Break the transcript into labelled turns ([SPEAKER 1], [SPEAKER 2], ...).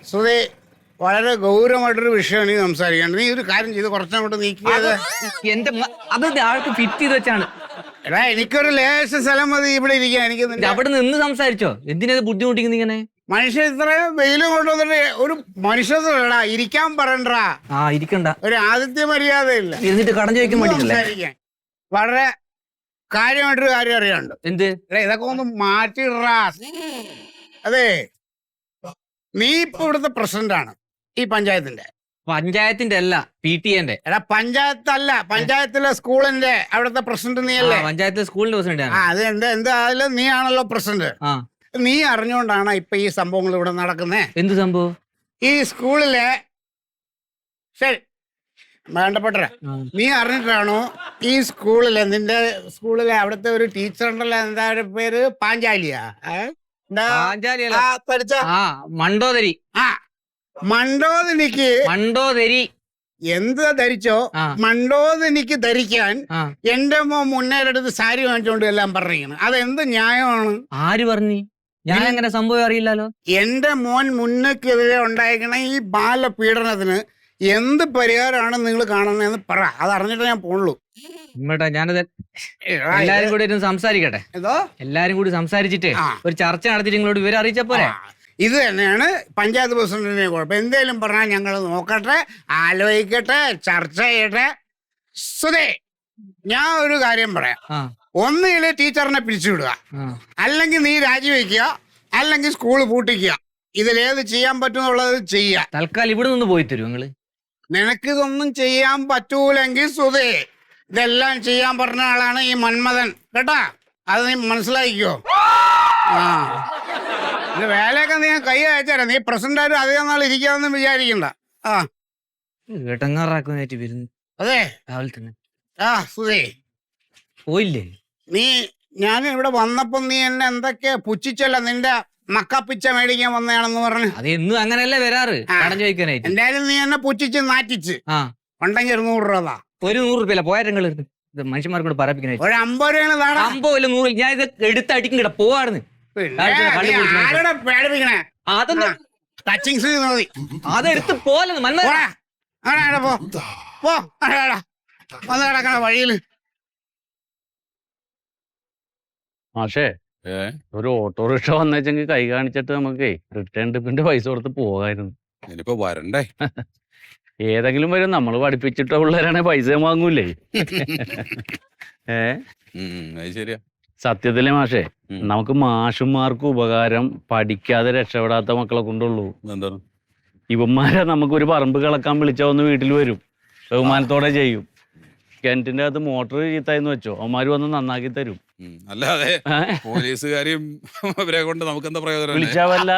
[SPEAKER 1] സുധേ വളരെ ഗൗരവമായിട്ടൊരു വിഷയമാണ് നീ സംസാരിക്കേണ്ടത്. നീ ഒരു കാര്യം ചെയ്ത് കുറച്ചങ്ങോട്ട് നീക്കിയത്.
[SPEAKER 2] അത് ആൾക്ക് ഫിറ്റ് ചെയ്ത് വെച്ചാണ്.
[SPEAKER 1] എടാ എനിക്കൊരു ലേശ സ്ഥലം മതി ഇവിടെ ഇരിക്കാൻ. എനിക്ക്
[SPEAKER 2] അവിടെ നിന്ന് സംസാരിച്ചോ? എന്തിനാ ബുദ്ധിമുട്ടിക്കുന്നത് ഇങ്ങനെ?
[SPEAKER 1] മനുഷ്യ ഇത്രയും വെയിലും കൊണ്ടുവന്നിട്ട് ഒരു മനുഷ്യടാ ഇരിക്കാൻ പറയണ്ടാ.
[SPEAKER 2] ഇരിക്കണ്ട.
[SPEAKER 1] ഒരു ആദിത്യ മര്യാദയില്ല.
[SPEAKER 2] എന്നിട്ട് കടം ചോദിക്കാൻ വേണ്ടിട്ടല്ലേ?
[SPEAKER 1] വളരെ കാര്യമായിട്ടൊരു കാര്യം അറിയാണ്ട്.
[SPEAKER 2] എന്ത്?
[SPEAKER 1] ഇതൊക്കെ ഒന്ന് മാറ്റിടാ. അതെ, നീ ഇപ്പൊ ഇവിടുത്തെ പ്രസിഡന്റ് ആണ് ഈ പഞ്ചായത്തിന്റെ.
[SPEAKER 2] പഞ്ചായത്തിന്റെ അല്ല, PTA-ന്റെ.
[SPEAKER 1] എടാ പഞ്ചായത്തല്ല, പഞ്ചായത്തിലെ സ്കൂളിന്റെ അവിടുത്തെ പ്രസിഡന്റ് നീ അല്ലേ?
[SPEAKER 2] പഞ്ചായത്തിലെ സ്കൂളിന്റെ പ്രസിഡന്റ്.
[SPEAKER 1] അത് എന്തായാലും നീ ആണല്ലോ പ്രസിഡന്റ്. നീ അറിഞ്ഞുകൊണ്ടാണ് ഇപ്പൊ ഈ സംഭവങ്ങൾ ഇവിടെ നടക്കുന്നേ.
[SPEAKER 2] എന്ത് സംഭവം? ഈ
[SPEAKER 1] സ്കൂളിലെ ശരി വേണ്ടപ്പെട്ട നീ അറിഞ്ഞിട്ടാണോ ഈ സ്കൂളിലെ നിന്റെ സ്കൂളിലെ അവിടുത്തെ ഒരു ടീച്ചർ ഉണ്ടല്ലോ, എന്താ പേര്? പാഞ്ചാലിയാ?
[SPEAKER 2] മണ്ടോദരി.
[SPEAKER 1] മണ്ടോദരി എന്ത് ധരിച്ചോ? മണ്ടോദരിക്ക് ധരിക്കാൻ എന്റെ മോൻ മുന്നേരെടുത്ത് സാരി വാങ്ങിച്ചോണ്ട് എല്ലാം പറഞ്ഞിരിക്കണം. അതെന്ത് ന്യായമാണ്?
[SPEAKER 2] ആര് പറഞ്ഞു? ഞാൻ അങ്ങനെ സംഭവം അറിയില്ലല്ലോ.
[SPEAKER 1] എന്റെ മോൻ മുന്നക്കെതിരെ ഉണ്ടായിരിക്കണ ഈ ബാലപീഡനത്തിന് എന്ത് പരിഹാരമാണ് നിങ്ങൾ കാണുന്നതെന്ന് പറ. അത് അറിഞ്ഞിട്ട് ഞാൻ പോണുള്ളൂ.
[SPEAKER 2] ഞാനത് എല്ലാരും കൂടി സംസാരിക്കട്ടെ. എല്ലാരും കൂടി സംസാരിച്ചിട്ട് ഒരു ചർച്ച നടത്തിയിട്ട് നിങ്ങളോട് വിവരം അറിയിച്ച പോലെ.
[SPEAKER 1] ഇത് തന്നെയാണ് പഞ്ചായത്ത് പ്രസിഡന്റിനെ കുഴപ്പം. എന്തേലും പറഞ്ഞാൽ ഞങ്ങൾ നോക്കട്ടെ, ആലോചിക്കട്ടെ, ചർച്ച ചെയ്യട്ടെ. സുധേ, ഞാൻ ഒരു കാര്യം പറയാം. ഒന്നുകിൽ ടീച്ചറിനെ പിരിച്ചുവിടുക, അല്ലെങ്കിൽ നീ രാജിവെക്കുക, അല്ലെങ്കിൽ സ്കൂൾ പൂട്ടിക്കുക. ഇതിലേത് ചെയ്യാൻ പറ്റുന്നുള്ളത് ചെയ്യുക.
[SPEAKER 2] തൽക്കാലം ഇവിടെ നിന്ന് പോയി തരും നിങ്ങള്.
[SPEAKER 1] നിനക്കിതൊന്നും ചെയ്യാൻ പറ്റൂലെങ്കിൽ സുധേ, ഇതെല്ലാം ചെയ്യാൻ പറഞ്ഞ ആളാണ് ഈ മന്മഥൻ കേട്ടാ. അത് നീ മനസ്സിലാക്കിക്കോ. വേലയൊക്കെ നീ കൈ അയച്ചാ. നീ പ്രസിഡന്റ് ആയിട്ട് അധികം നാൾ ഇരിക്കാമെന്ന് വിചാരിക്കണ്ട.
[SPEAKER 2] ഏട്ടങ്ങാറാക്കുന്നതായിട്ട് വരുന്നു.
[SPEAKER 1] അതെ
[SPEAKER 2] രാവിലെ തന്നെ.
[SPEAKER 1] സുധേ
[SPEAKER 2] പോയില്ലേ
[SPEAKER 1] നീ? ഞാൻ ഇവിടെ വന്നപ്പോ നീ എന്നെ എന്തൊക്കെ പുച്ഛിച്ചല്ല, നിന്റെ മക്കപ്പിച്ച മേടിക്കാൻ വന്നതാണെന്ന് പറഞ്ഞു.
[SPEAKER 2] അത് എന്നും അങ്ങനെയല്ലേ വരാറ് കടം ചോദിക്കാനായിട്ട്.
[SPEAKER 1] എന്തായാലും നീ എന്നെ പുച്ഛിച്ച് നാറ്റിച്ച് ഉണ്ടെങ്കിൽ ഒരു 100 രൂപ.
[SPEAKER 2] ഒരു 100 രൂപ പോയാൽ മനുഷ്യന്മാർക്കൂടെ പറയിപ്പിക്കാനായിട്ട്
[SPEAKER 1] ഒരു 50 രൂപ.
[SPEAKER 2] 50 100 ഞാൻ ഇത് എടുത്തടിക്കും കിട പോവാണെന്ന്.
[SPEAKER 1] പേടിപ്പിക്കണേ.
[SPEAKER 2] അതെടുത്ത് പോലെ
[SPEAKER 1] വഴിയില്.
[SPEAKER 3] മാഷേ, ഒരു ഓട്ടോറിക്ഷ വന്നേച്ചെങ്കിൽ കൈ കാണിച്ചിട്ട് നമുക്ക് റിട്ടേൺ ട്രിപ്പിന്റെ പൈസ കൊടുത്ത് പോകായിരുന്നു.
[SPEAKER 4] ഇനിയിപ്പോ വരണ്ടേ?
[SPEAKER 3] ഏതെങ്കിലും വരും. നമ്മൾ പഠിപ്പിച്ചിട്ട പിള്ളേരാണെ പൈസ വാങ്ങൂലേ?
[SPEAKER 4] ശരിയാ.
[SPEAKER 3] സത്യത്തിലെ മാഷേ, നമുക്ക് മാഷുമാർക്ക് ഉപകാരം പഠിക്കാതെ രക്ഷപ്പെടാത്ത മക്കളെ കൊണ്ടുള്ളൂ.
[SPEAKER 4] എന്താണ്?
[SPEAKER 3] ഇവന്മാരെ നമുക്കൊരു പറമ്പ് കിളക്കാൻ വിളിച്ചാൽ ഒന്ന് വീട്ടിൽ വരും, ബഹുമാനത്തോടെ ചെയ്യും. കിണറ്റിന്റെ അകത്ത് മോട്ടർ ചീത്തായെന്ന് വെച്ചോ, അവന്മാര് വന്ന് നന്നാക്കി തരും.
[SPEAKER 4] അല്ലാതെ പോലീസുകാരെയും അവരെ കൊണ്ട് നമുക്ക് എന്താ പ്രയോജനം?
[SPEAKER 3] വിളിച്ചാവല്ല.